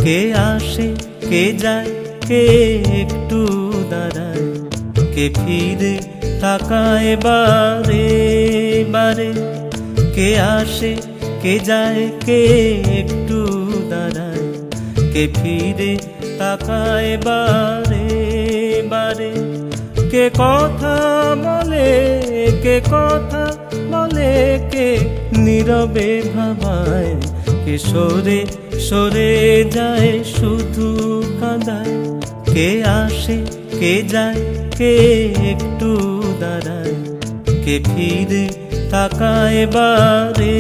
কে আসে কে যায় কে একটু দাঁড়ায়, কে ফিরে তাকায় বারে বারে। কে আসে কে যায় কে একটু দাঁড়ায়, কে ফিরে তাকায় বারে বারে। কে কথা বলে কে কথা বলে, কে নীরবে ভাবায়, কে সরে সরে যায় শুধু কাঁদায়। কে আসে কে যায় কে একটু দাঁড়ায়, কে ফিরে তাকায় বারে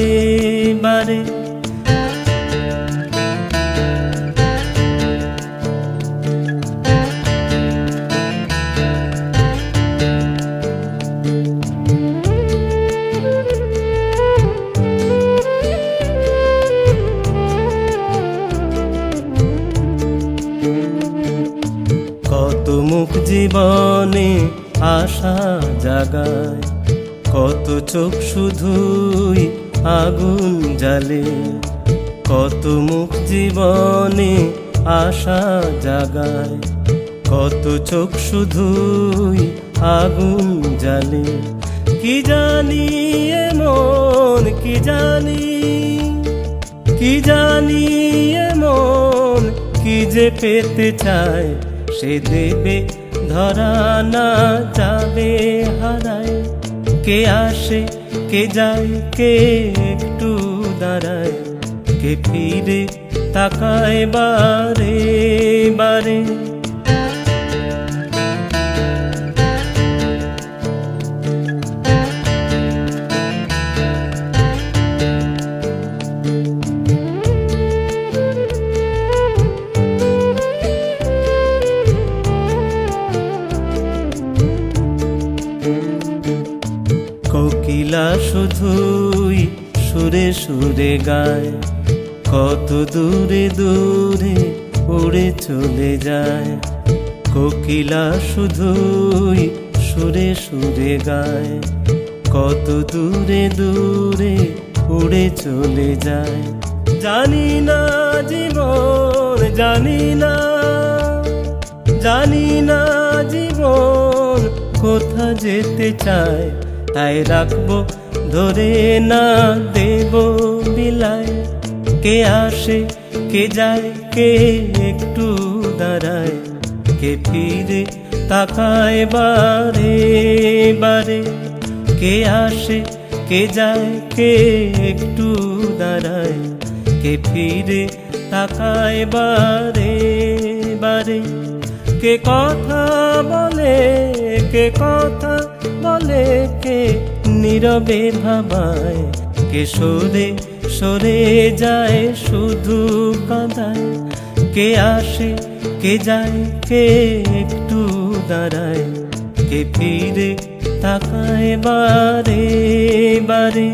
বারে। কত মুখ জীবনে আশা জাগায়, কত চোখ শুধুই আগুন জ্বালে। কত মুখ জীবনে আশা জাগায়, কত চোখ শুধুই আগুন জ্বালে। কি জানি এমন কি জানি, কি জানি এমন কি যে পেতে চায়, সে দেবে ধরা না যাবে হারায়। কে আসে কে যায় কে একটু দাঁড়ায়, কে ফিরে তাকায় বারে বারে। কোকিলা শুধুই সুরে সুরে গায়, কত দূরে দূরে উড়ে চলে যায়। কোকিলা শুধুই সুরে সুরে গায়, কত দূরে দূরে উড়ে চলে যায়। জানি না জীবন জানি না, জানি না জীবন কোথা যেতে চায়, তাই রাখবো ধরে না দেব বিলায়। কে আসে কে যায় কে একটু দাঁড়ায়, কে ফিরে তাকায় বারে বারে। কে আসে কে যায় কে একটু দাঁড়ায়, কে ফিরে তাকায় বারে বারে। কে কথা বলে কে কথা বলে, কে নীরবে ভাবায়, কে সরে সরে যায় শুধু কাঁদায়। কে আসে কে যায় কে একটু দাঁড়ায়, কে ফিরে তাকায় বারে বারে।